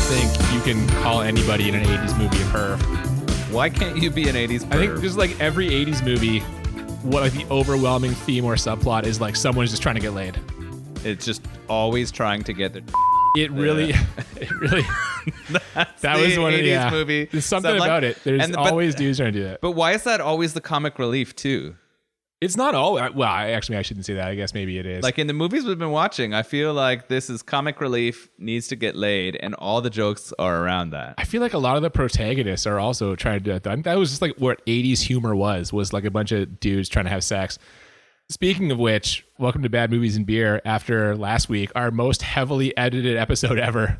think you can call anybody in an 80s movie a perv. Why can't you be an 80s perv? I think just like every 80s movie, what like the overwhelming theme or subplot is like someone's just trying to get laid. It's just always trying to get their... It really that was one 80s movie. There's something about it. There's always dudes trying to do that. But why is that always the comic relief too? It's not all. Well, I shouldn't say that. I guess maybe it is. Like in the movies we've been watching, I feel like this is comic relief, needs to get laid, and all the jokes are around that. I feel like a lot of the protagonists are also trying to do that. I think that was just like what 80s humor was like a bunch of dudes trying to have sex. Speaking of which, welcome to Bad Movies and Beer. After last week, our most heavily edited episode ever,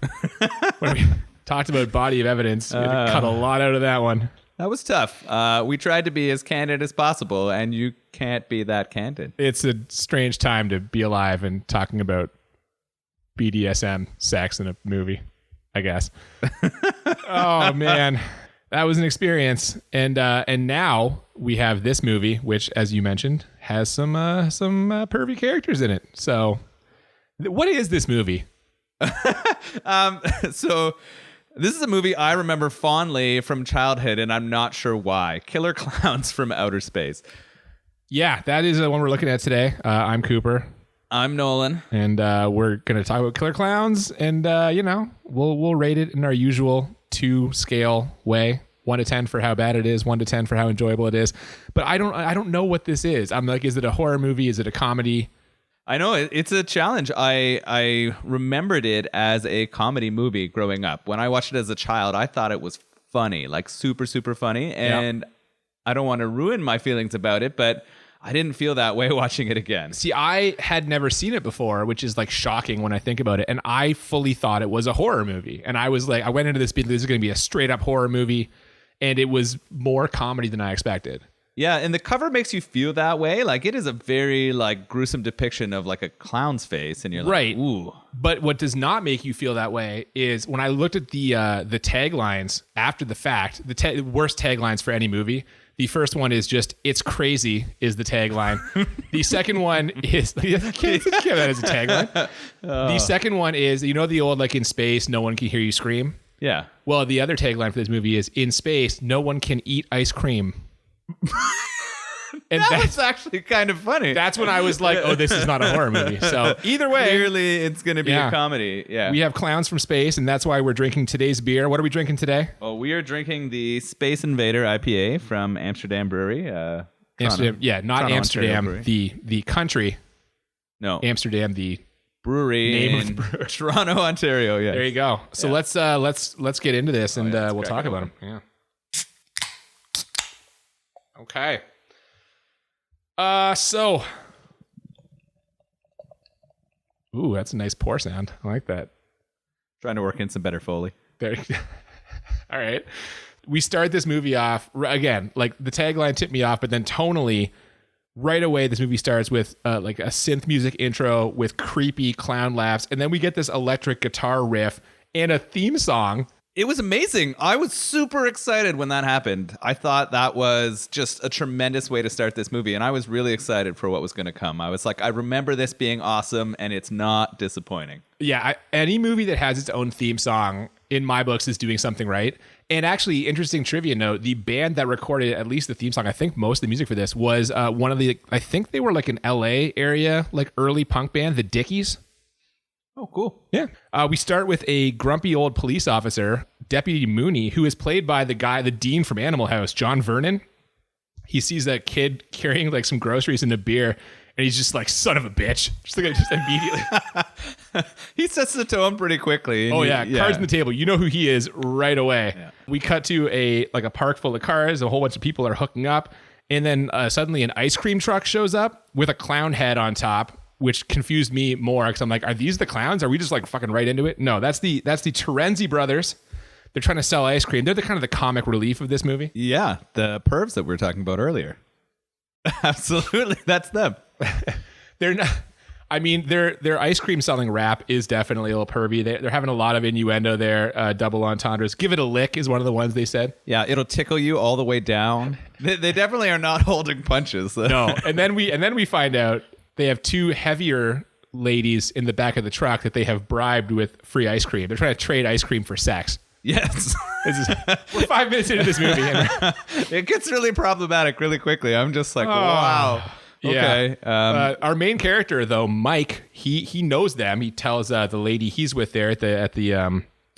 when we talked about body of evidence, we had to cut a lot out of that one. That was tough. We tried to be as candid as possible, and you can't be that candid. It's a strange time to be alive and talking about BDSM sex in a movie, I guess. Oh, man. That was an experience. And now we have this movie, which, as you mentioned, has some pervy characters in it. So what is this movie? So this is a movie I remember fondly from childhood, and I'm not sure why. Killer Klowns from Outer Space. Yeah, that is the one we're looking at today. I'm Cooper. I'm Nolan. And we're going to talk about Killer Klowns, and we'll rate it in our usual 2 scale way. 1 to 10 for how bad it is, 1 to 10 for how enjoyable it is. But I don't know what this is. I'm like, is it a horror movie? Is it a comedy? I know it's a challenge. I remembered it as a comedy movie growing up. When I watched it as a child, I thought it was funny, like super, super funny. And I don't want to ruin my feelings about it, but I didn't feel that way watching it again. See, I had never seen it before, which is like shocking when I think about it. And I fully thought it was a horror movie. And I was like, I went into this being, this is going to be a straight up horror movie. And it was more comedy than I expected. Yeah, and the cover makes you feel that way. Like it is a very like gruesome depiction of like a clown's face, and you're like, right. Ooh. But what does not make you feel that way is when I looked at the taglines after the fact, the worst taglines for any movie. The first one is just "It's crazy" is the tagline. The second one is can't that as a tagline. The second one is the old like in space, no one can hear you scream. Yeah. Well, the other tagline for this movie is "In space, no one can eat ice cream." And that's actually kind of funny. That's when I was like, oh, this is not a horror movie. So either way, clearly it's going to be a comedy. Yeah. We have Clowns from Space, and that's why we're drinking today's beer. What are we drinking today? Well, we are drinking the Space Invader IPA from Amsterdam Brewery. Amsterdam, not Toronto, Amsterdam, the country. No. Amsterdam, the brewery name in of Toronto, Ontario. Yeah. There you go. So let's get into this, and we'll talk about them. Yeah. Okay. So. Ooh, that's a nice pour sound. I like that. Trying to work in some better Foley. There. All right. We start this movie off again, like the tagline tipped me off, but then tonally, right away, this movie starts with like a synth music intro with creepy clown laughs, and then we get this electric guitar riff and a theme song. It was amazing. I was super excited when that happened. I thought that was just a tremendous way to start this movie, and I was really excited for what was going to come. I was like, I remember this being awesome, and it's not disappointing. Yeah, any movie that has its own theme song, in my books, is doing something right. And actually, interesting trivia note, the band that recorded at least the theme song, I think most of the music for this, was one of the, I think they were like an LA area, like early punk band, the Dickies. Oh, cool. Yeah. We start with a grumpy old police officer, Deputy Mooney, who is played by the dean from Animal House, John Vernon. He sees that kid carrying like some groceries and a beer, and he's just like, son of a bitch. Just immediately. He sets the tone pretty quickly. Oh, yeah. Cards on the table. You know who he is right away. Yeah. We cut to a park full of cars. A whole bunch of people are hooking up. And then suddenly an ice cream truck shows up with a clown head on top, which confused me more because I'm like, are these the clowns? Are we just like fucking right into it? No, that's the Terenzi brothers. They're trying to sell ice cream. They're the kind of the comic relief of this movie. Yeah, the pervs that we were talking about earlier. Absolutely, that's them. They're not. I mean, their ice cream selling rap is definitely a little pervy. They're having a lot of innuendo there, double entendres. Give it a lick is one of the ones they said. Yeah, it'll tickle you all the way down. They definitely are not holding punches. No, and then we find out they have 2 heavier ladies in the back of the truck that they have bribed with free ice cream. They're trying to trade ice cream for sex. Yes. We're 5 minutes into this movie. And it gets really problematic really quickly. I'm just like, wow. Okay. Yeah. Our main character, though, Mike, he knows them. He tells the lady he's with there at the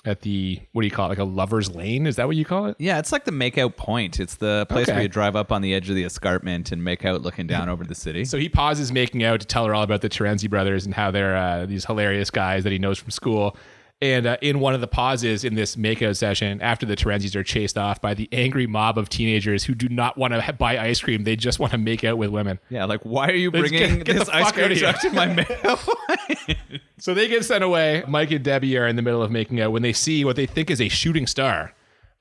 what do you call it? Like a lover's lane? Is that what you call it? Yeah, it's like the makeout point. It's the place where you drive up on the edge of the escarpment and make out looking down over the city. So he pauses making out to tell her all about the Terenzi brothers and how they're these hilarious guys that he knows from school. And in one of the pauses in this makeout session, after the Terenzis are chased off by the angry mob of teenagers who do not want to buy ice cream, they just want to make out with women. Yeah, like, why are you bringing this ice cream truck to my makeout? So they get sent away. Mike and Debbie are in the middle of making out when they see what they think is a shooting star.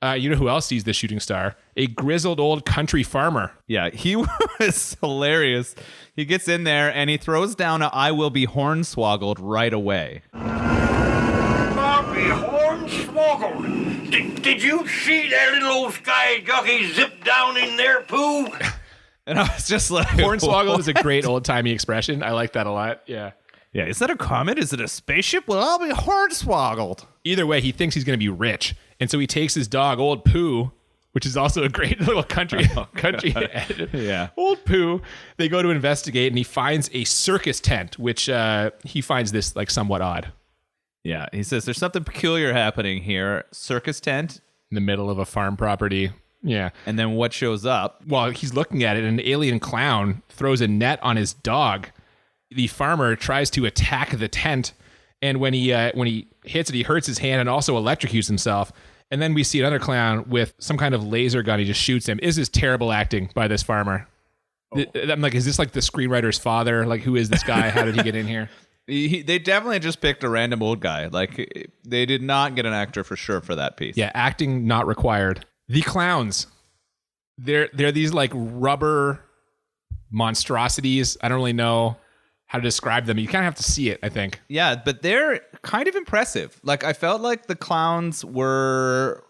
You know who else sees the shooting star? A grizzled old country farmer. Yeah, he was hilarious. He gets in there and he throws down a "I will be hornswoggled" right away. Hornswoggled. Did you see that little old sky jockey zip down in there, Pooh? And I was just like... Hornswoggled is a great old-timey expression. I like that a lot. Yeah. Yeah, is that a comet? Is it a spaceship? Well, I'll be hornswoggled. Either way, he thinks he's going to be rich. And so he takes his dog, Old Pooh, which is also a great little country. Yeah. Old Pooh. They go to investigate, and he finds a circus tent, which he finds this like somewhat odd. Yeah, he says there's something peculiar happening here. Circus tent in the middle of a farm property. Yeah. And then what shows up? While he's looking at it, an alien clown throws a net on his dog. The farmer tries to attack the tent, and when he hits it, he hurts his hand and also electrocutes himself. And then we see another clown with some kind of laser gun. He just shoots him. This is terrible acting by this farmer. Oh. I'm like, is this like the screenwriter's father? Like, who is this guy? How did he get in here? They definitely just picked a random old guy. Like, they did not get an actor for sure for that piece. Yeah, acting not required. The clowns. They're these like rubber monstrosities. I don't really know how to describe them. You kind of have to see it, I think. Yeah, but they're kind of impressive. Like, I felt like the clowns were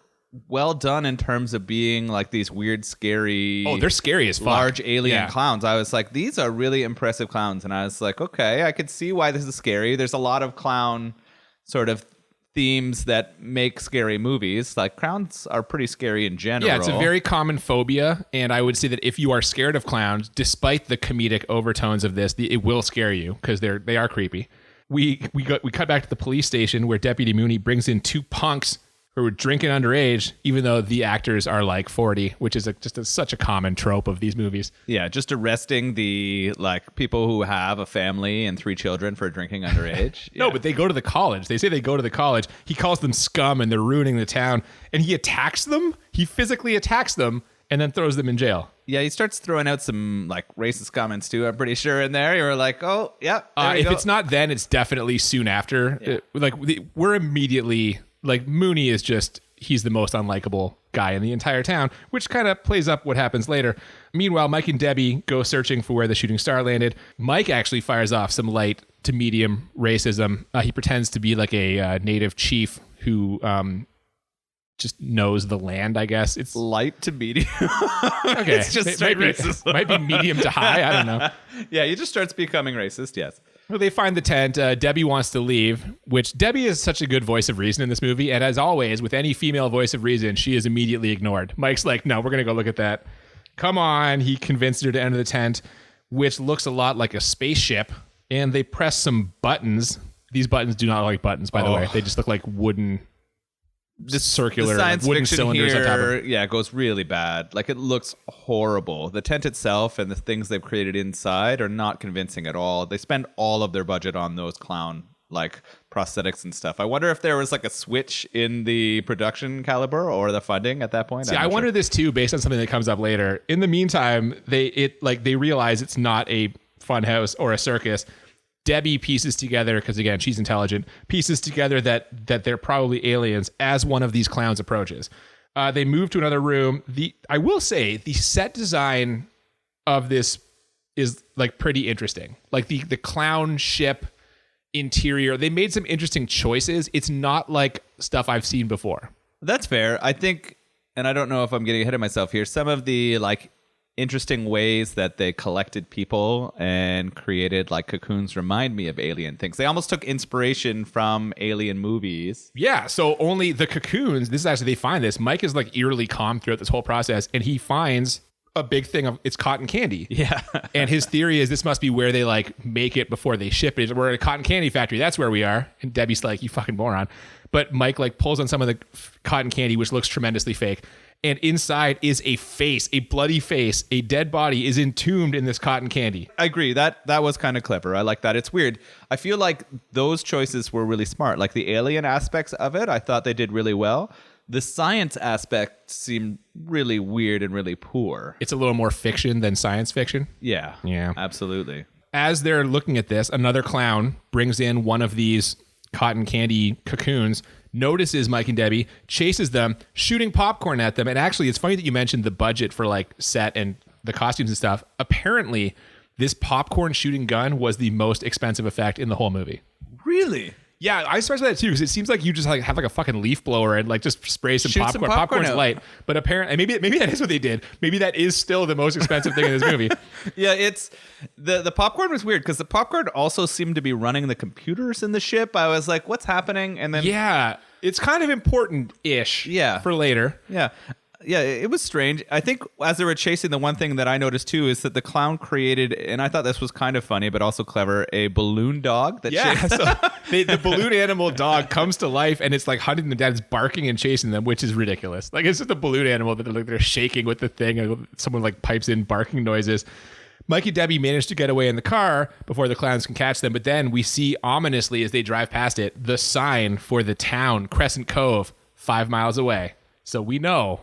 well done in terms of being like these weird, scary... Oh, they're scary as fuck. Large alien clowns. I was like, these are really impressive clowns. And I was like, okay, I could see why this is scary. There's a lot of clown sort of themes that make scary movies. Like, clowns are pretty scary in general. Yeah, it's a very common phobia. And I would say that if you are scared of clowns, despite the comedic overtones of this, it will scare you because they are creepy. We cut back to the police station where Deputy Mooney brings in two punks who were drinking underage, even though the actors are like 40, which is such a common trope of these movies. Yeah, just arresting the like people who have a family and 3 children for drinking underage. No, but they go to the college. They say they go to the college. He calls them scum and they're ruining the town. And he attacks them. He physically attacks them and then throws them in jail. Yeah, he starts throwing out some like racist comments too, I'm pretty sure, in there. You're like, oh, yeah. If it's not then, it's definitely soon after. Yeah. We're immediately... Like, Mooney is he's the most unlikable guy in the entire town, which kind of plays up what happens later. Meanwhile, Mike and Debbie go searching for where the shooting star landed. Mike actually fires off some light to medium racism. He pretends to be like a native chief who just knows the land, I guess. It's light to medium. Okay. It's just straight racism. Might be medium to high. I don't know. Yeah, he just starts becoming racist, yes. Well, they find the tent. Debbie wants to leave, which Debbie is such a good voice of reason in this movie. And as always, with any female voice of reason, she is immediately ignored. Mike's like, no, we're going to go look at that. Come on. He convinced her to enter the tent, which looks a lot like a spaceship. And they press some buttons. These buttons do not look like buttons, by the way. They just look like wooden... Just circular science wooden fiction cylinders here, on top of it. Yeah, it goes really bad. Like, it looks horrible. The tent itself and the things they've created inside are not convincing at all. They spend all of their budget on those clown like prosthetics and stuff. I wonder if there was like a switch in the production caliber or the funding at that point. See, I wonder this too, based on something that comes up later. In the meantime, they realize it's not a fun house or a circus. Debbie pieces together, because again, she's intelligent, pieces together that they're probably aliens as one of these clowns approaches. They move to another room. I will say the set design of this is like pretty interesting. Like the clown ship interior, they made some interesting choices. It's not like stuff I've seen before. That's fair. I think, and I don't know if I'm getting ahead of myself here, some of the like interesting ways that they collected people and created like cocoons remind me of alien things. They almost took inspiration from alien movies. Yeah, so only the cocoons, this is actually, they find this. Mike is like eerily calm throughout this whole process, and he finds a big thing of it's cotton candy. Yeah. And his theory is this must be where they like make it before they ship it. We're at a cotton candy factory. That's where we are. And Debbie's like, you fucking moron. But Mike like pulls on some of the cotton candy, which looks tremendously fake. And inside is a face, a bloody face, a dead body is entombed in this cotton candy. I agree. That was kind of clever. I like that. It's weird. I feel like those choices were really smart. Like the alien aspects of it, I thought they did really well. The science aspect seemed really weird and really poor. It's a little more fiction than science fiction. Yeah. Yeah. Absolutely. As they're looking at this, another clown brings in one of these cotton candy cocoons, notices Mike and Debbie, chases them, shooting popcorn at them. And actually, it's funny that you mentioned the budget for like set and the costumes and stuff. Apparently, this popcorn shooting gun was the most expensive effect in the whole movie. Really? Yeah, I started with that too, because it seems like you just like have like a fucking leaf blower and like just spray some Shoot popcorn. some popcorn Popcorn's out. light, but apparently maybe that is what they did. Maybe that is still the most expensive thing in this movie. Yeah, it's the popcorn was weird because the popcorn also seemed to be running the computers in the ship. I was like, what's happening? And then Yeah, it's kind of important-ish. Yeah. For later. Yeah, it was strange. I think as they were chasing, the one thing that I noticed too is that the clown created, and I thought this was kind of funny but also clever, a balloon dog that Yeah, chased. so the balloon animal dog comes to life and it's like hunting them down. It's barking and chasing them, which is ridiculous. Like it's just a balloon animal that they're shaking with the thing, and someone like pipes in barking noises. Mike and Debbie manage to get away in the car before the clowns can catch them, but then we see ominously as they drive past it the sign for the town, Crescent Cove, 5 miles away. So we know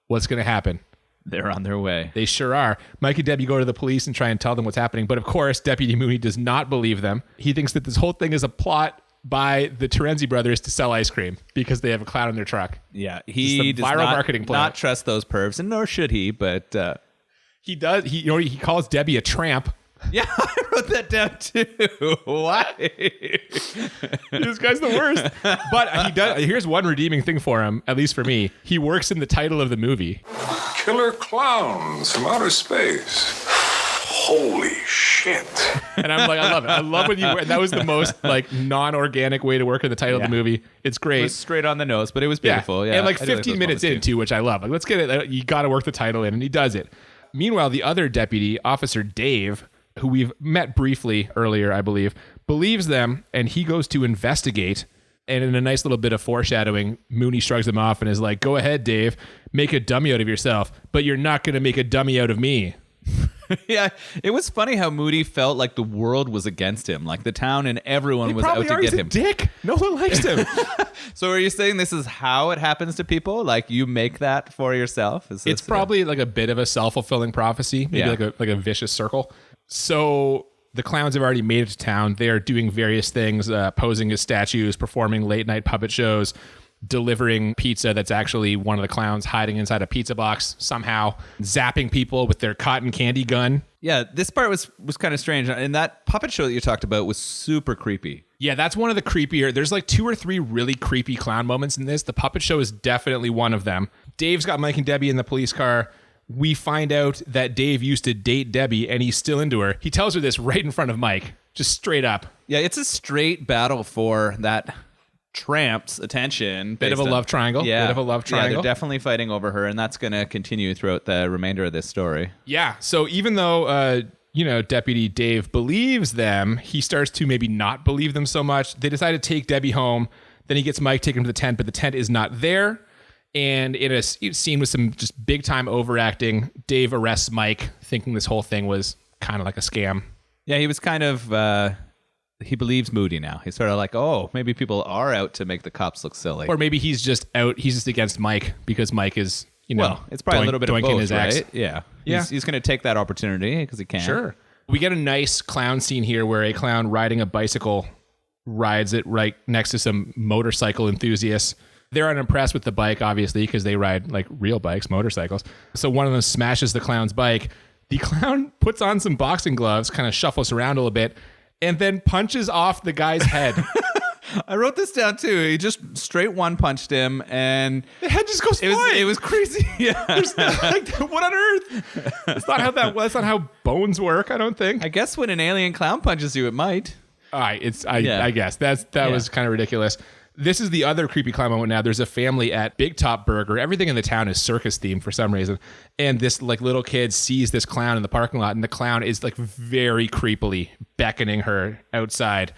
what's going to happen. They're on their way. They sure are. Mike and Debbie go to the police and try and tell them what's happening. But of course, Deputy Mooney does not believe them. He thinks that this whole thing is a plot by the Terenzi brothers to sell ice cream because they have a clown in their truck. Yeah, Just he a does viral not, marketing plan. not trust those pervs, and nor should he. But He does. He calls Debbie a tramp. yeah, I wrote that down too. Why? This guy's the worst. But he does. Here's one redeeming thing for him, at least for me. He works in the title of the movie. Killer clowns from outer space. Holy shit. And I'm like, I love it. I love when you. And that was the most like non-organic way to work in the title of the movie. It's great. It was straight on the nose, but it was beautiful. Yeah, And like I do 15 those minutes moments in too, which I love. Like, let's get it. You got to work the title in, and he does it. Meanwhile, the other deputy, Officer Dave, who we've met briefly earlier, I believe, believes them, and he goes to investigate. And in a nice little bit of foreshadowing, Mooney shrugs him off and is like, "Go ahead, Dave, make a dummy out of yourself, but you're not going to make a dummy out of me." Yeah, it was funny how Moody felt like the world was against him, like the town and everyone was out Probably to are. get He's a him. dick. No one likes him. So are you saying this is how it happens to people? Like you make that for yourself? Is It's this probably like a bit of a self-fulfilling prophecy, maybe Yeah. like a vicious circle. So the clowns have already made it to town. They are doing various things, posing as statues, performing late-night puppet shows, delivering pizza that's actually one of the clowns hiding inside a pizza box somehow, zapping people with their cotton candy gun. Yeah, this part was kind of strange. And that puppet show that you talked about was super creepy. Yeah, that's one of the creepier. There's like 2 or 3 really creepy clown moments in this. The puppet show is definitely one of them. Dave's got Mike and Debbie in the police car. We find out that Dave used to date Debbie and he's still into her. He tells her this right in front of Mike, just straight up. Yeah, it's a straight battle for that tramp's attention. Bit of a love triangle. Yeah. Bit of a love Yeah, triangle. they're definitely fighting over her, and that's going to continue throughout the remainder of this story. Yeah. So even though, Deputy Dave believes them, he starts to maybe not believe them so much. They decide to take Debbie home. Then he gets Mike taken to the tent, but the tent is not there. And in a scene with some just big time overacting, Dave arrests Mike, thinking this whole thing was kind of like a scam. Yeah, he was kind of... he believes Moody now. He's sort of like, oh, maybe people are out to make the cops look silly. Or maybe he's just out. He's just against Mike because Mike is, well, it's probably a little bit of doinking both, his right? ex. Yeah. Yeah. He's going to take that opportunity because he can. Sure. We get a nice clown scene here where a clown riding a bicycle rides it right next to some motorcycle enthusiasts. They're unimpressed with the bike, obviously, because they ride like real bikes, motorcycles. So one of them smashes the clown's bike. The clown puts on some boxing gloves, kind of shuffles around a little bit, and then punches off the guy's head. I wrote this down too. He just straight one punched him, and The head just goes flying. it was crazy. Yeah. Like, what on earth? That's not how bones work, I don't think. I guess when an alien clown punches you, it might. I guess that was kind of ridiculous. This is the other creepy clown moment now. There's a family at Big Top Burger. Everything in the town is circus themed for some reason. And this like little kid sees this clown in the parking lot, and the clown is like very creepily beckoning her outside.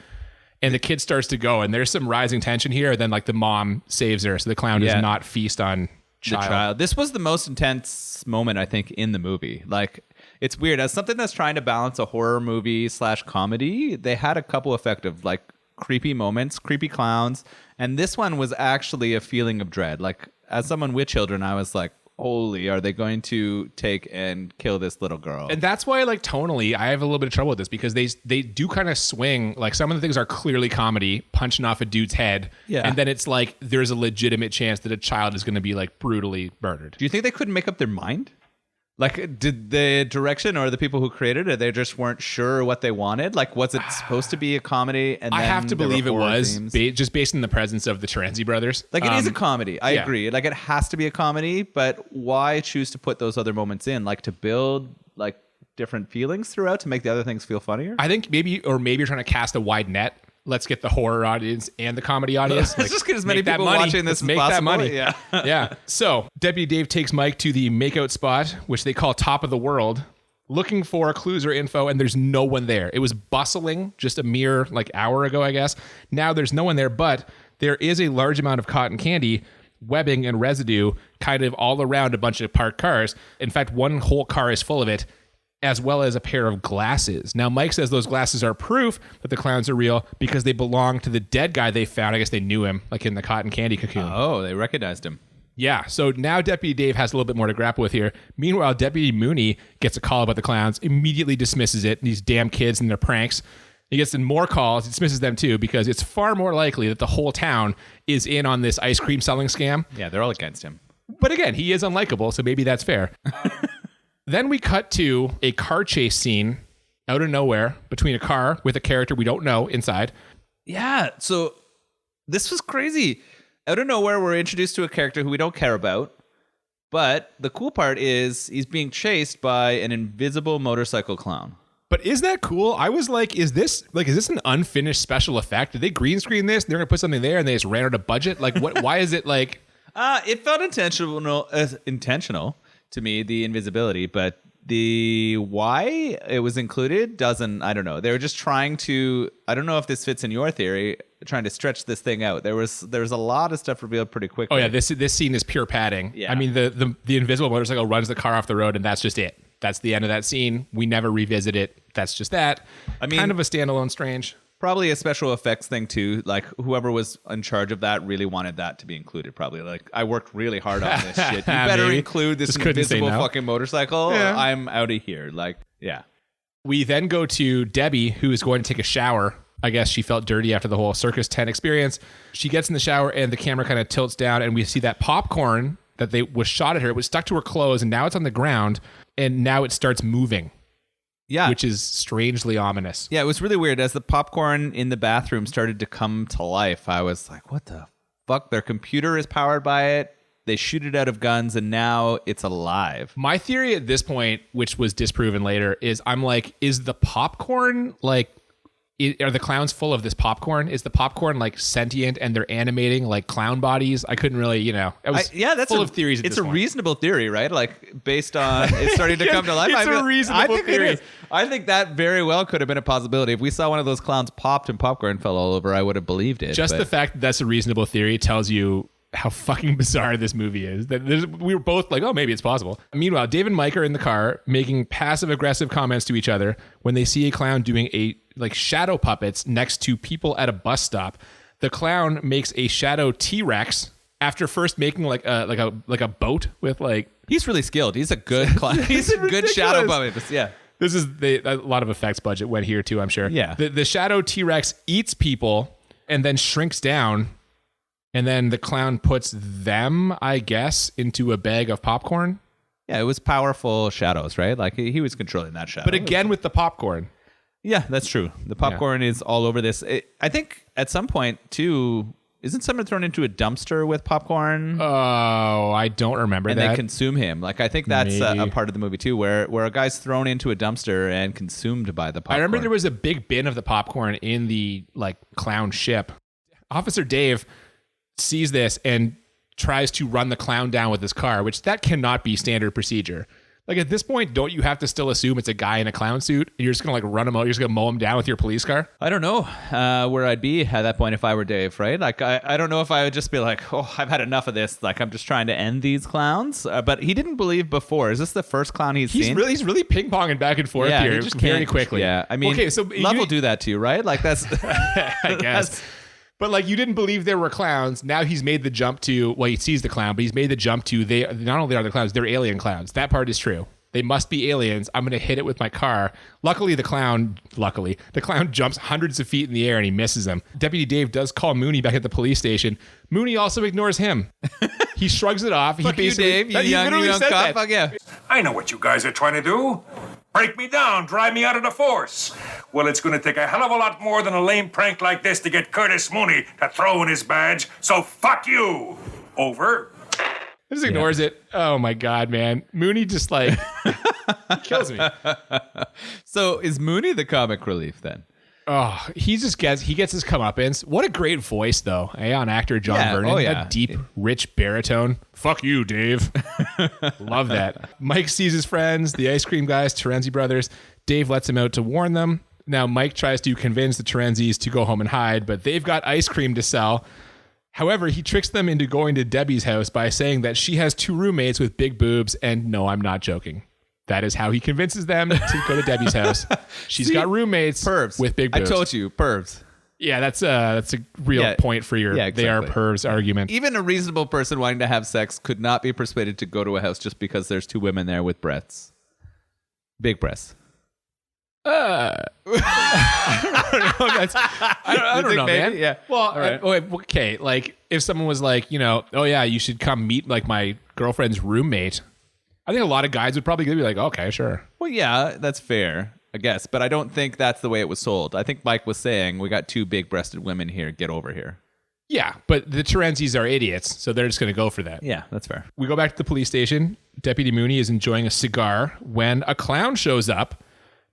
And the kid starts to go, and there's some rising tension here. Then like the mom saves her, so the clown does not feast on child. This was the most intense moment, I think, in the movie. Like, it's weird. As something that's trying to balance a horror movie / comedy, they had a couple effective like creepy moments, creepy clowns. And this one was actually a feeling of dread. Like, as someone with children, I was like, holy, are they going to take and kill this little girl? And that's why, like, tonally, I have a little bit of trouble with this, because they do kind of swing. Like, some of the things are clearly comedy, punching off a dude's head. Yeah. And then it's like there's a legitimate chance that a child is going to be like brutally murdered. Do you think they couldn't make up their mind? Like, did the direction or the people who created it, they just weren't sure what they wanted? Like, was it supposed to be a comedy? And I have to there were believe it horror was, themes? just based on the presence of the Terenzi brothers. Like, it is a comedy. I yeah. agree. Like, it has to be a comedy, but why choose to put those other moments in? Like, to build, like, different feelings throughout to make the other things feel funnier? I think maybe you're trying to cast a wide net. Let's get the horror audience and the comedy audience. Let's just get as many make that people money. watching this Let's as make possible. that money. Yeah. Yeah. So Deputy Dave takes Mike to the makeout spot, which they call Top of the World, looking for clues or info, and there's no one there. It was bustling just a mere like hour ago, I guess. Now there's no one there, but there is a large amount of cotton candy, webbing, and residue kind of all around a bunch of parked cars. In fact, one whole car is full of it, as well as a pair of glasses. Now, Mike says those glasses are proof that the clowns are real because they belong to the dead guy they found. I guess they knew him, like in the cotton candy cocoon. Oh, they recognized him. Yeah, so now Deputy Dave has a little bit more to grapple with here. Meanwhile, Deputy Mooney gets a call about the clowns, immediately dismisses it, these damn kids and their pranks. He gets in more calls, dismisses them too, because it's far more likely that the whole town is in on this ice cream selling scam. Yeah, they're all against him. But again, he is unlikable, so maybe that's fair. Then we cut to a car chase scene out of nowhere between a car with a character we don't know inside. Yeah, so this was crazy. Out of nowhere, we're introduced to a character who we don't care about. But the cool part is he's being chased by an invisible motorcycle clown. But is that cool? I was like, is this an unfinished special effect? Did they green screen this? And they're gonna put something there, and they just ran out of budget. Like, what? Why is it like? It felt intentional to me, the invisibility, but the why it was included doesn't. I don't know. They were just trying to. I don't know if this fits in your theory. Trying to stretch this thing out. There was a lot of stuff revealed pretty quickly. Oh yeah, this scene is pure padding. Yeah. I mean, the invisible motorcycle runs the car off the road, and that's just it. That's the end of that scene. We never revisit it. That's just that. I mean, kind of a standalone strange. Probably a special effects thing too. Like, whoever was in charge of that really wanted that to be included. Probably like, I worked really hard on this shit. You better Maybe. include this Just couldn't say invisible no. fucking motorcycle. Yeah. Or I'm out of here. Like, yeah. We then go to Debbie, who is going to take a shower. I guess she felt dirty after the whole circus tent experience. She gets in the shower, and the camera kind of tilts down, and we see that popcorn that was shot at her. It was stuck to her clothes, and now it's on the ground, and now it starts moving. Yeah. Which is strangely ominous. Yeah, it was really weird. As the popcorn in the bathroom started to come to life, I was like, what the fuck? Their computer is powered by it. They shoot it out of guns, and now it's alive. My theory at this point, which was disproven later, is I'm like, is the popcorn like, are the clowns full of this popcorn? Is the popcorn like sentient and they're animating like clown bodies? I couldn't really, that's full of theories at It's this a point. reasonable theory, right? Like, based on it starting to come to life. It's a reasonable theory. I think that very well could have been a possibility. If we saw one of those clowns popped and popcorn fell all over, I would have believed it. Just the fact that that's a reasonable theory tells you how fucking bizarre this movie is. We were both like, oh, maybe it's possible. Meanwhile, Dave and Mike are in the car making passive-aggressive comments to each other when they see a clown doing shadow puppets next to people at a bus stop. The clown makes a shadow T-Rex after first making like a boat with like. He's really skilled. He's a good clown. He's a good shadow puppet. Yeah. This is a lot of effects budget went here too, I'm sure. Yeah. The shadow T-Rex eats people and then shrinks down. And then the clown puts them, I guess, into a bag of popcorn. Yeah, it was powerful shadows, right? Like, he was controlling that shadow. But again, with the popcorn. Yeah, that's true. The popcorn is all over this. I think at some point, too, isn't someone thrown into a dumpster with popcorn? Oh, I don't remember and that. they consume him. Like, I think that's a part of the movie, too, where a guy's thrown into a dumpster and consumed by the popcorn. I remember there was a big bin of the popcorn in the, like, clown ship. Officer Dave sees this and tries to run the clown down with his car, which that cannot be standard procedure. Like, at this point, don't you have to still assume it's a guy in a clown suit? And you're just going to, like, run him out? You're just going to mow him down with your police car? I don't know where I'd be at that point if I were Dave, right? Like, I don't know if I would just be like, oh, I've had enough of this. Like, I'm just trying to end these clowns. But he didn't believe before. Is this the first clown he's seen? He's really ping-ponging back and forth here. He just very can't- quickly. Yeah, I mean, okay, so love will do that to you, right? Like, that's... I guess. But like, you didn't believe there were clowns. Now he's made the jump to, well, he sees the clown, but he's made the jump to, they not only are the clowns, they're alien clowns. That part is true. They must be aliens. I'm going to hit it with my car. Luckily, the clown jumps hundreds of feet in the air and he misses him. Deputy Dave does call Mooney back at the police station. Mooney also ignores him. He shrugs it off. Fuck you, Dave. You young cop. Fuck yeah. I know what you guys are trying to do. Break me down, drive me out of the force. Well, it's going to take a hell of a lot more than a lame prank like this to get Curtis Mooney to throw in his badge. So fuck you. Over. Just ignores it. Oh my God, man. Mooney just like kills me. So is Mooney the comic relief then? Oh, he gets his comeuppance. What a great voice, though, on actor John Vernon. Oh, yeah. That deep, rich baritone. Fuck you, Dave. Love that. Mike sees his friends, the ice cream guys, Terenzi brothers. Dave lets him out to warn them. Now Mike tries to convince the Terenzis to go home and hide, but they've got ice cream to sell. However, he tricks them into going to Debbie's house by saying that she has 2 roommates with big boobs, and no, I'm not joking. That is how he convinces them to go to Debbie's house. She's got roommates pervs with big boobs. I told you, pervs. Yeah, that's a real point for your exactly. they are pervs argument. Even a reasonable person wanting to have sex could not be persuaded to go to a house just because there's 2 women there with breasts. Big breasts. I don't know, man. Yeah. Well, okay. Like, if someone was like, oh yeah, you should come meet like my girlfriend's roommate. I think a lot of guys would probably be like, okay, sure. Well, yeah, that's fair, I guess. But I don't think that's the way it was sold. I think Mike was saying, we got 2 big-breasted women here. Get over here. Yeah, but the Terenzis are idiots, so they're just going to go for that. Yeah, that's fair. We go back to the police station. Deputy Mooney is enjoying a cigar when a clown shows up.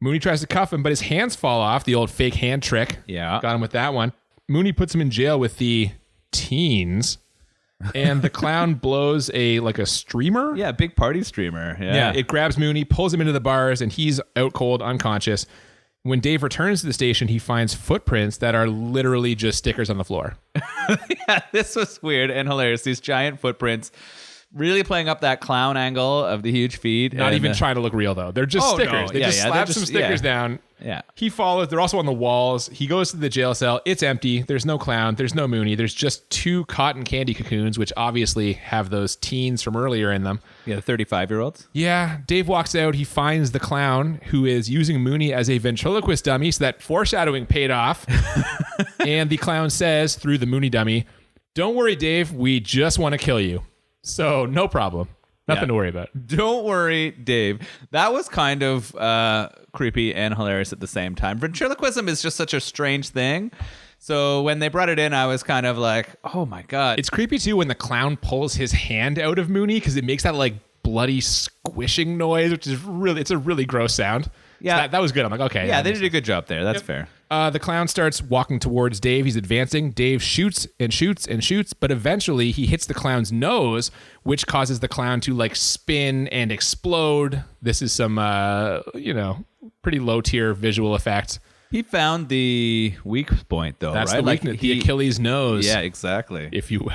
Mooney tries to cuff him, but his hands fall off. The old fake hand trick. Yeah. Got him with that one. Mooney puts him in jail with the teens. And the clown blows a streamer. Yeah, big party streamer. Yeah. It grabs Mooney, pulls him into the bars, and he's out cold, unconscious. When Dave returns to the station, he finds footprints that are literally just stickers on the floor. Yeah, this was weird and hilarious. These giant footprints. Really playing up that clown angle of the huge feet. Not even trying to look real, though. They're just stickers. No. They just slap some stickers down. Yeah. He follows. They're also on the walls. He goes to the jail cell. It's empty. There's no clown. There's no Mooney. There's just 2 cotton candy cocoons, which obviously have those teens from earlier in them. Yeah, the 35-year-olds. Yeah. Dave walks out. He finds the clown who is using Mooney as a ventriloquist dummy. So that foreshadowing paid off. And the clown says through the Mooney dummy, "Don't worry, Dave. We just want to kill you. So no problem. Nothing to worry about." Don't worry, Dave. That was kind of creepy and hilarious at the same time. Ventriloquism is just such a strange thing. So when they brought it in, I was kind of like, oh my God. It's creepy too when the clown pulls his hand out of Mooney because it makes that like bloody squishing noise, which is it's a really gross sound. Yeah. So that was good. I'm like, okay. Yeah, they did a good job there. That's fair. The clown starts walking towards Dave. He's advancing. Dave shoots and shoots and shoots, but eventually he hits the clown's nose, which causes the clown to like spin and explode. This is some, pretty low tier visual effect. He found the weak point, though, That's right? the weakness, the Achilles nose. Yeah, exactly. If you will.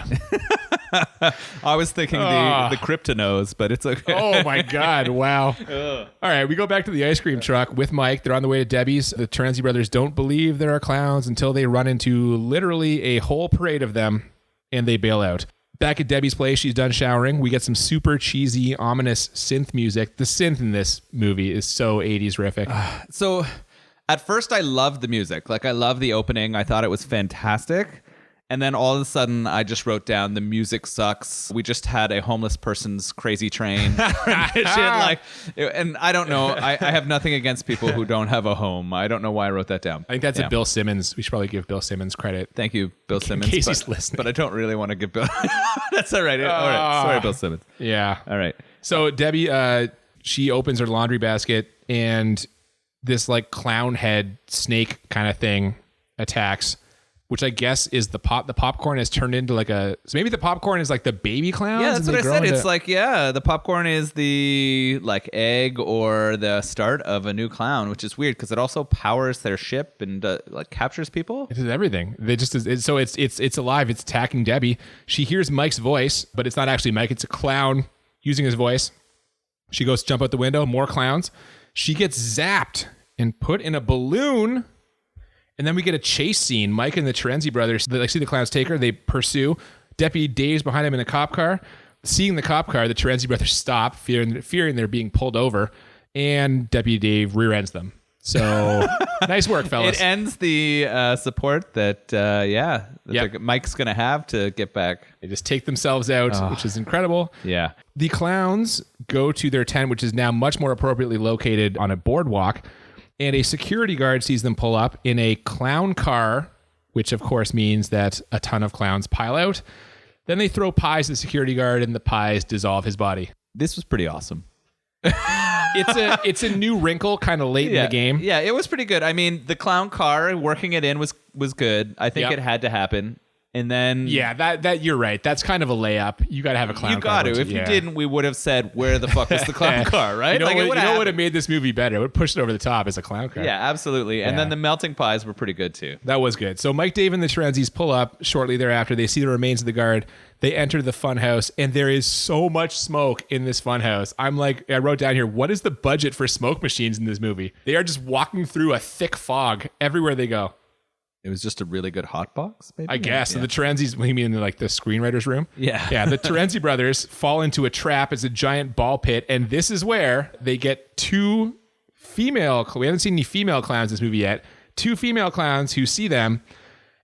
I was thinking the cryptonose, but it's okay. Oh my God. Wow. All right. We go back to the ice cream truck with Mike. They're on the way to Debbie's. The Terenzi brothers don't believe there are clowns until they run into literally a whole parade of them and they bail out. Back at Debbie's place, she's done showering. We get some super cheesy, ominous synth music. The synth in this movie is so 80s rific. So at first I loved the music. Like I loved the opening. I thought it was fantastic. And then all of a sudden, I just wrote down the music sucks. We just had a homeless person's crazy train. And I don't know. I have nothing against people who don't have a home. I don't know why I wrote that down. I think that's a Bill Simmons. We should probably give Bill Simmons credit. Thank you, Bill Simmons. In case he's listening. But I don't really want to give Bill. That's all right. All right. Sorry, Bill Simmons. Yeah. All right. So Debbie, she opens her laundry basket and this like clown head snake kind of thing attacks, which I guess is the popcorn has turned into like so maybe the popcorn is like the baby clowns. Yeah, that's what I said. It's like, the popcorn is the like egg or the start of a new clown, which is weird because it also powers their ship and like captures people. It does everything. So it's alive. It's attacking Debbie. She hears Mike's voice, but it's not actually Mike. It's a clown using his voice. She goes to jump out the window. More clowns. She gets zapped and put in a balloon. And then we get a chase scene. Mike and the Terenzi brothers, they see the clowns take her. They pursue. Deputy Dave's behind him in a cop car. Seeing the cop car, the Terenzi brothers stop, fearing they're being pulled over. And Deputy Dave rear-ends them. So nice work, fellas. It ends the support that, Mike's going to have to get back. They just take themselves out, which is incredible. Yeah. The clowns go to their tent, which is now much more appropriately located on a boardwalk. And a security guard sees them pull up in a clown car, which of course means that a ton of clowns pile out. Then they throw pies at the security guard and the pies dissolve his body. This was pretty awesome. It's a new wrinkle kind of late in the game. Yeah, it was pretty good. I mean, the clown car, working it in was good. I think it had to happen. And then that you're right. That's kind of a layup. You got to have a clown car. You got to. If you didn't, we would have said, "Where the fuck was the clown car?" Right? It would have made this movie better. It would push it over the top as a clown car. Yeah, absolutely. And then the melting pies were pretty good too. That was good. So Mike, Dave, and the Terenzis pull up shortly thereafter. They see the remains of the guard. They enter the funhouse, and there is so much smoke in this funhouse. I wrote down here, what is the budget for smoke machines in this movie? They are just walking through a thick fog everywhere they go. It was just a really good hot box, maybe? I guess. Yeah. So the Terenzis, what do you mean, like the screenwriter's room? Yeah. Yeah, the Terenzi brothers fall into a trap. It's a giant ball pit, and this is where they get two female, we haven't seen any female clowns in this movie yet, two female clowns who see them,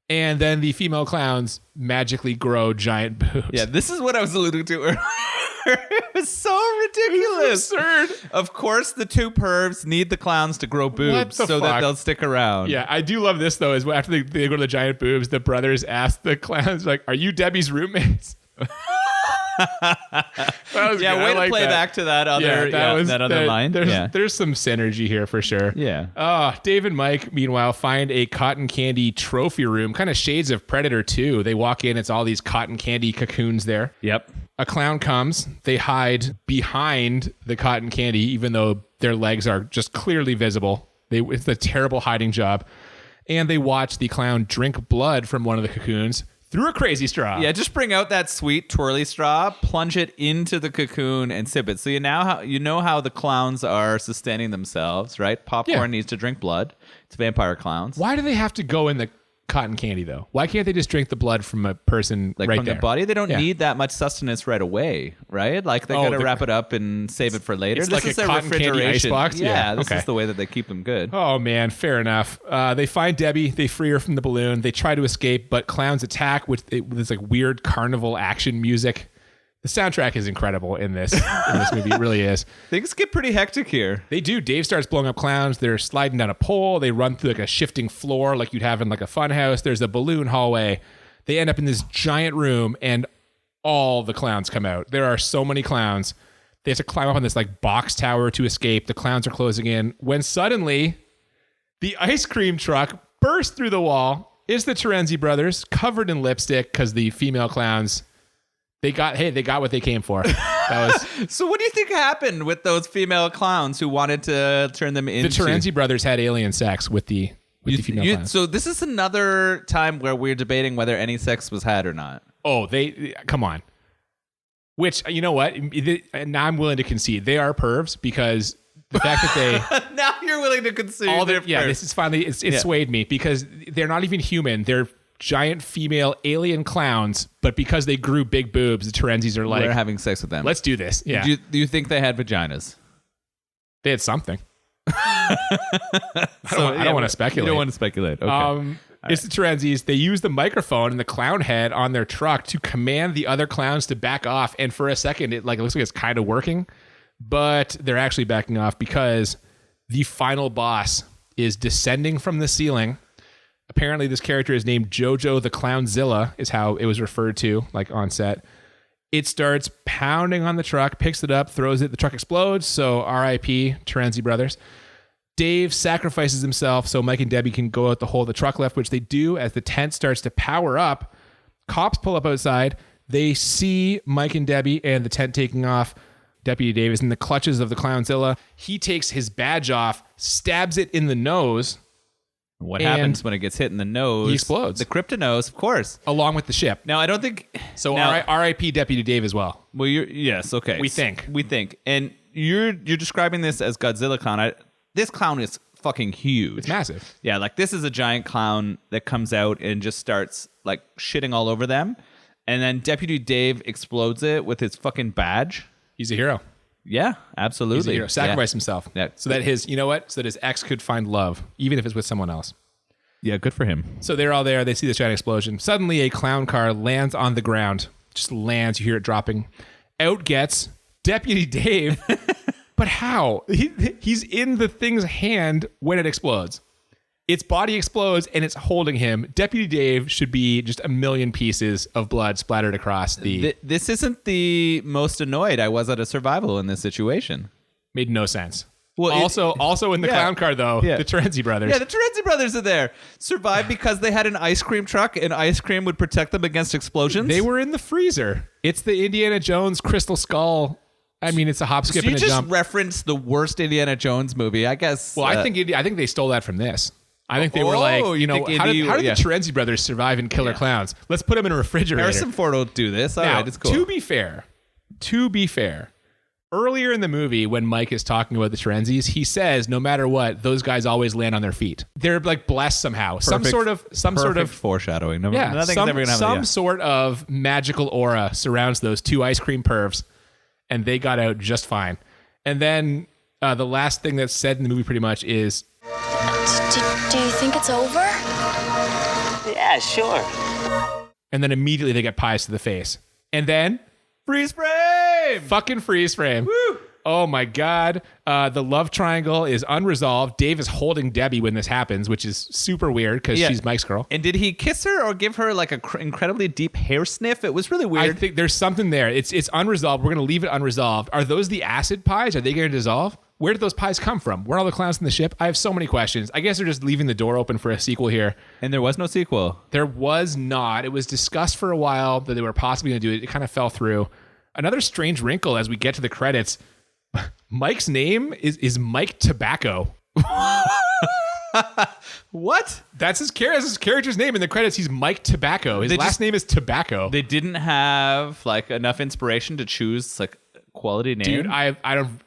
and then the female clowns magically grow giant boobs. Yeah, this is what I was alluding to earlier. It was so ridiculous. Absurd. Of course, the two pervs need the clowns to grow boobs so that they'll stick around. Yeah, I do love this, though, is after they go to the giant boobs, the brothers ask the clowns, like, are you Debbie's roommates? Yeah, way to play back to that other line. There's some synergy here for sure. Yeah. Dave and Mike, meanwhile, find a cotton candy trophy room, kind of shades of Predator 2. They walk in, it's all these cotton candy cocoons there. Yep. A clown comes, they hide behind the cotton candy, even though their legs are just clearly visible. It's a terrible hiding job. And they watch the clown drink blood from one of the cocoons through a crazy straw. Yeah, just bring out that sweet twirly straw, plunge it into the cocoon, and sip it. So you know how the clowns are sustaining themselves, right? Popcorn needs to drink blood. It's vampire clowns. Why do they have to go in the cotton candy, though? Why can't they just drink the blood from a person like right from there? The body? They don't need that much sustenance right away, right? Like they got to wrap it up and save it for later. It's this like is a their cotton candy ice box? Yeah, this is the way that they keep them good. Oh, man, fair enough. They find Debbie. They free her from the balloon. They try to escape, but clowns attack with this like weird carnival action music. The soundtrack is incredible in this movie. It really is. Things get pretty hectic here. They do. Dave starts blowing up clowns. They're sliding down a pole. They run through like a shifting floor like you'd have in like a fun house. There's a balloon hallway. They end up in this giant room and all the clowns come out. There are so many clowns. They have to climb up on this like box tower to escape. The clowns are closing in when suddenly the ice cream truck bursts through the wall. It's the Terenzi brothers covered in lipstick because the female clowns... They got what they came for. So what do you think happened with those female clowns who wanted to turn them into... The Terenzi brothers had alien sex with the female clowns. So this is another time where we're debating whether any sex was had or not. Oh, come on. Which, you know what? Now I'm willing to concede. They are pervs because the fact that they... Now you're willing to concede. This is finally... It swayed me because they're not even human. They're giant female alien clowns, but because they grew big boobs, the Terenzis are like, we're having sex with them. Let's do this. Yeah. Do you think they had vaginas? They had something. I don't want to speculate. You don't want to speculate. Okay. It's the Terenzies. They use the microphone and the clown head on their truck to command the other clowns to back off. And for a second, it looks like it's kind of working, but they're actually backing off because the final boss is descending from the ceiling. Apparently, this character is named Jojo the Clownzilla, is how it was referred to, like on set. It starts pounding on the truck, picks it up, throws it. The truck explodes. So R.I.P. Terenzi brothers. Dave sacrifices himself so Mike and Debbie can go out the hole the truck left, which they do as the tent starts to power up. Cops pull up outside. They see Mike and Debbie and the tent taking off. Deputy Dave is in the clutches of the Clownzilla. He takes his badge off, stabs it in the nose. What happens when it gets hit in the nose? He explodes. The cryptonose, of course. Along with the ship. Now, I don't think... So now, R.I.P. Deputy Dave as well. Well, yes, okay. We think. And you're describing this as Godzilla clown. This clown is fucking huge. It's massive. Yeah, like this is a giant clown that comes out and just starts like shitting all over them. And then Deputy Dave explodes it with his fucking badge. He's a hero. Yeah, absolutely. He's a hero. Sacrificed himself. Yeah. So that his ex could find love, even if it's with someone else. Yeah, good for him. So they're all there. They see the giant explosion. Suddenly, a clown car lands on the ground. Just lands. You hear it dropping. Out gets Deputy Dave. But how? He's in the thing's hand when it explodes. Its body explodes and it's holding him. Deputy Dave should be just a million pieces of blood splattered across the... This isn't the most annoyed I was at a survival in this situation. Made no sense. Well, also in the clown car, though, the Terenzi brothers. Yeah, the Terenzi brothers are there. Survived because they had an ice cream truck and ice cream would protect them against explosions. They were in the freezer. It's the Indiana Jones Crystal Skull. I mean, it's a hop, skip, and a jump. You just referenced the worst Indiana Jones movie, I guess. Well, I think they stole that from this. I think they were like, how did the Terenzi brothers survive in Killer Clowns? Let's put them in a refrigerator. Harrison Ford will do this. All right, it's cool. To be fair, earlier in the movie when Mike is talking about the Terenzis, he says, no matter what, those guys always land on their feet. They're like blessed somehow. Perfect Some sort of foreshadowing. Some sort of magical aura surrounds those two ice cream pervs, and they got out just fine. And then the last thing that's said in the movie pretty much is, do you think it's over? Yeah, sure. and then immediately they get pies to the face. And then freeze frame! Fucking freeze frame. Woo! Oh my God. The love triangle is unresolved. Dave is holding Debbie when this happens, which is super weird because she's Mike's girl. And did he kiss her or give her like an incredibly deep hair sniff? It was really weird. I think there's something there. It's unresolved. We're going to leave it unresolved. Are those the acid pies? Are they going to dissolve? Where did those pies come from? Where are all the clowns in the ship? I have so many questions. I guess they're just leaving the door open for a sequel here. And there was no sequel. There was not. It was discussed for a while that they were possibly going to do it. It kind of fell through. Another strange wrinkle as we get to the credits. Mike's name is Mike Tobacco. What? That's his character's name in the credits. He's Mike Tobacco. His last name is Tobacco. They didn't have like enough inspiration to choose like quality name. Dude, I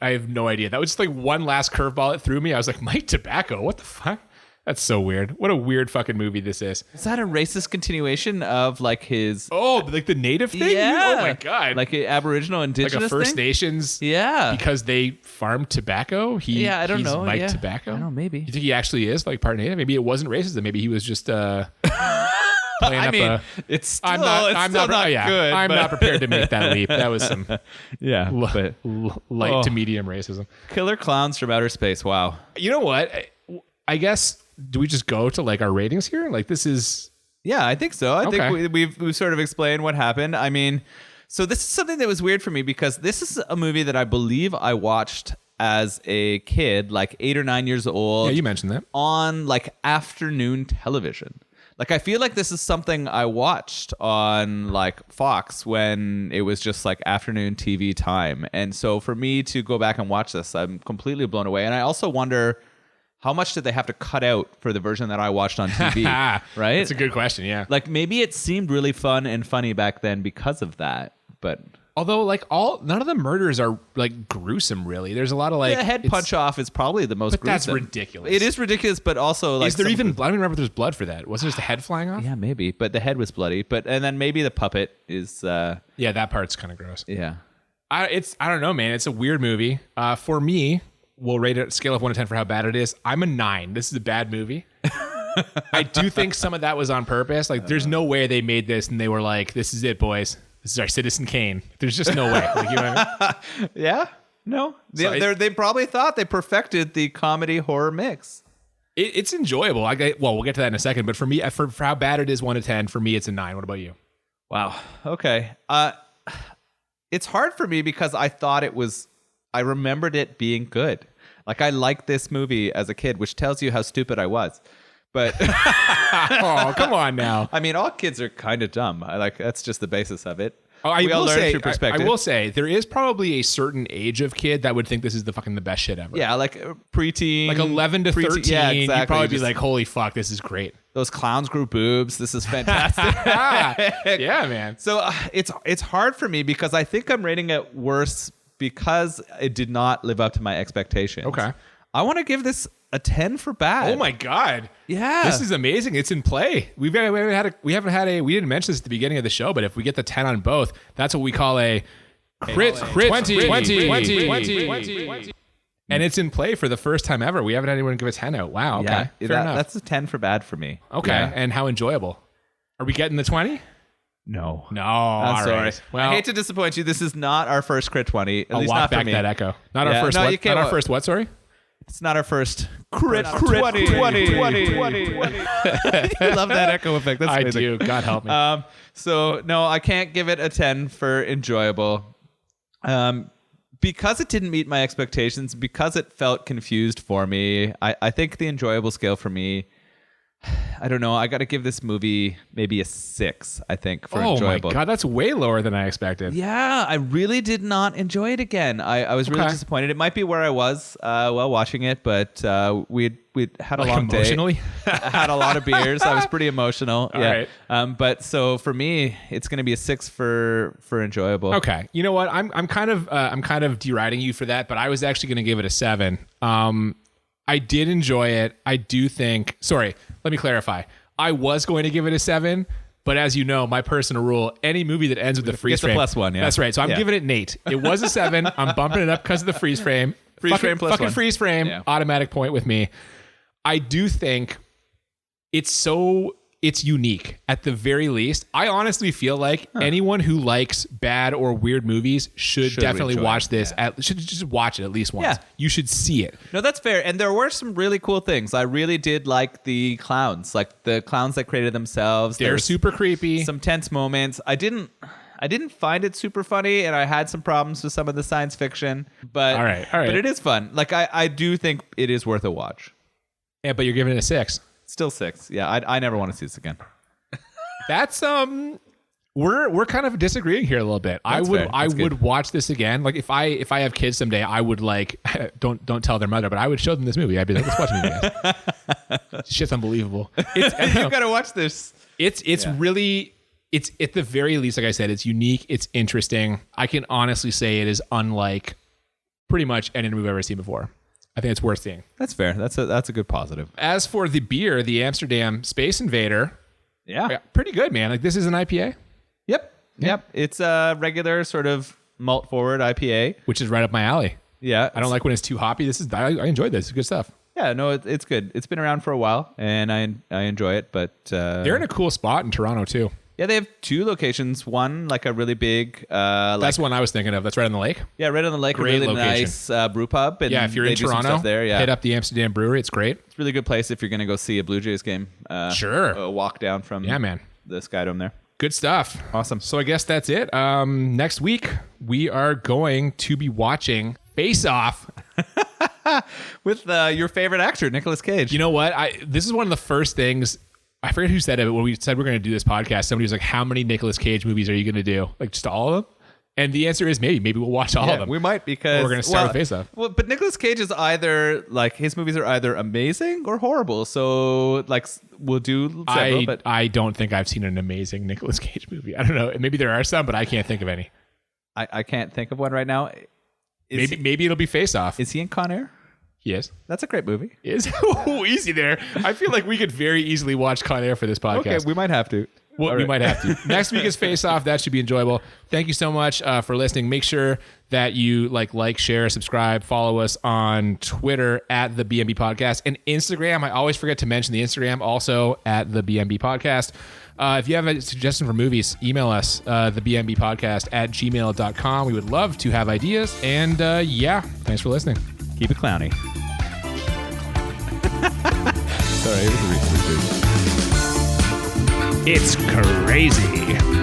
have no idea. That was just like one last curveball that threw me. I was like, Mike Tobacco. What the fuck? That's so weird. What a weird fucking movie this is. Is that a racist continuation of like his... Oh, like the native thing? Yeah. Oh my God. Like an Aboriginal indigenous like a First thing? Nations. Yeah. Because they farm tobacco? I don't know. Mike Tobacco? I don't know, maybe. You think he actually is like part native? Maybe it wasn't racism. Maybe he was just playing it's still, I'm not good. I'm not prepared to make that leap. That was some light to medium racism. Killer Clowns from Outer Space. Wow. You know what? I guess, do we just go to like our ratings here? Like this is... Yeah, I think so. I think we've sort of explained what happened. I mean, so this is something that was weird for me because this is a movie that I believe I watched as a kid, like 8 or 9 years old. Yeah, you mentioned that. On like afternoon television. Like, I feel like this is something I watched on like Fox when it was just like afternoon TV time. And so for me to go back and watch this, I'm completely blown away. And I also wonder, how much did they have to cut out for the version that I watched on TV? Right? That's a good question, yeah. Like, maybe it seemed really fun and funny back then because of that. But although, like, none of the murders are like gruesome, really. There's a lot of like the head punch off is probably the most gruesome. That's ridiculous. It is ridiculous, but also like, is there even blood? I don't remember if there's blood for that. Wasn't just the head flying off? Yeah, maybe. But the head was bloody. And then maybe the puppet is. Yeah, that part's kind of gross. Yeah, I don't know, man. It's a weird movie. For me, we'll rate it a scale of 1 to 10 for how bad it is. I'm a 9. This is a bad movie. I do think some of that was on purpose. Like, there's no way they made this and they were like, "This is it, boys. This is our Citizen Kane." There's just no way. Like, you know what I mean? Yeah. No. So They probably thought they perfected the comedy horror mix. It's enjoyable. Well, we'll get to that in a second. But for me, for how bad it is, 1 to 10, for me, it's a 9. What about you? Wow. Okay. It's hard for me because I remembered it being good. Like, I liked this movie as a kid, which tells you how stupid I was. But Oh, come on now. I mean, all kids are kind of dumb. That's just the basis of it. I We all will learn say, through perspective. I will say, there is probably a certain age of kid that would think this is the best shit ever. Yeah, like preteen. Like 11 to 13, Yeah, exactly. you'd probably be Just like, holy fuck, this is great. those clowns grew boobs. This is fantastic. Yeah, man. So it's hard for me because I think I'm rating it worse because it did not live up to my expectations. Okay. I want to give this a 10 for bad. Oh my God. Yeah. This is amazing. It's in play. We didn't mention this at the beginning of the show, but if we get the 10 on both, that's what we call a crit 20. And it's in play for the first time ever. We haven't had anyone give a 10 out. Wow. Okay. Yeah, Fair enough. that's a 10 for bad for me. Okay. Yeah. And how enjoyable. Are we getting the 20? No. No. I'm all sorry. right. Well, I hate to disappoint you. This is not our first crit 20. At I'll least walk not for back me. that echo. Not Yeah. our first No, what? you can't Not our walk- first what, sorry? It's not our first crit 20. You love that echo effect. That's I amazing. do. God help me. So no, I can't give it a 10 for enjoyable. Because it didn't meet my expectations, because it felt confused for me, I think the enjoyable scale for me, I don't know, I got to give this movie maybe a 6, I think, for enjoyable. Oh my God, that's way lower than I expected. Yeah, I really did not enjoy it again. I was really Okay. disappointed. It might be where I was while watching it, but we'd had a Like long emotionally? day. I had a lot of beers. I was pretty emotional. All yeah. right. But so for me, it's going to be a 6 for enjoyable. Okay. You know what? I'm kind of deriding you for that, but I was actually going to give it a 7. I did enjoy it. I do think. Sorry, let me clarify. I was going to give it a 7, but as you know, my personal rule: any movie that ends with the freeze Gets a frame, +1, yeah. That's right. So I'm Yeah. giving it an 8. It was a 7. I'm bumping it up because of the freeze frame. Freeze frame plus fucking 1. freeze frame. Yeah. Automatic point with me. I do think it's unique at the very least. I honestly feel like anyone who likes bad or weird movies should definitely enjoy watch it, this. Should just watch it at least once. Yeah. You should see it. No, that's fair. And there were some really cool things. I really did like the clowns, like the clowns that created themselves. There They're was super creepy. some tense moments. I didn't find it super funny, and I had some problems with some of the science fiction. But All right. But it is fun. Like I do think it is worth a watch. Yeah, but you're giving it a 6. Still 6. Yeah, I never want to see this again. That's we're kind of disagreeing here a little bit. That's fair. I That's would good. watch this again. Like if I have kids someday, I would like don't tell their mother, but I would show them this movie. I'd be like, let's watch the movie, guys. Shit's unbelievable. You gotta watch this. It's really at the very least, like I said, it's unique. It's interesting. I can honestly say it is unlike pretty much any movie I've ever seen before. I think it's worth seeing. That's fair. That's a good positive. As for the beer, the Amsterdam Space Invader, Yeah. pretty good, man. Like this is an IPA, Yep. It's a regular sort of malt forward IPA. which is right up my alley. Yeah. I don't like when it's too hoppy. I enjoyed this. It's good stuff. Yeah, no, it's good. It's been around for a while, and I enjoy it. But They're in a cool spot in Toronto too. yeah, they have 2 locations. One like a really big, That's the one I was thinking of. That's right on the lake. yeah, right on the lake, Great a really location. nice brew pub. And Yeah, if you're they in do some Toronto, stuff there, yeah, hit up the Amsterdam Brewery. It's great. it's a really good place if you're gonna go see a Blue Jays game. Sure. a walk down from Yeah, man. the Skydome there. Good stuff. Awesome. So I guess that's it. Next week we are going to be watching Face Off. With your favorite actor, Nicolas Cage. You know what? This is one of the first things. I forget who said it, but when we said we're going to do this podcast, somebody was like, "How many Nicolas Cage movies are you going to do? Like just all of them?" And the answer is maybe. Maybe we'll watch all of them. We might because We're gonna start with Face Off. Well, but Nicolas Cage is either like his movies are either amazing or horrible. So like we'll do several. But I don't think I've seen an amazing Nicolas Cage movie. I don't know. Maybe there are some, but I can't think of any. I can't think of one right now. Maybe it'll be Face Off. Is he in Con Air? Yes. That's a great movie. Is Ooh, easy there. I feel like we could very easily watch Con Air for this podcast. Okay, we might have to. Well, we might have to. Next week is Face Off. That should be enjoyable. Thank you so much for listening. Make sure that you like, share, subscribe, follow us on Twitter at the BNB Podcast and Instagram. I always forget to mention the Instagram, also at the BNB Podcast. If you have a suggestion for movies, email us, the BNB Podcast at gmail.com. We would love to have ideas. And thanks for listening. Keep it clowny. Sorry, it was a reach. It's crazy.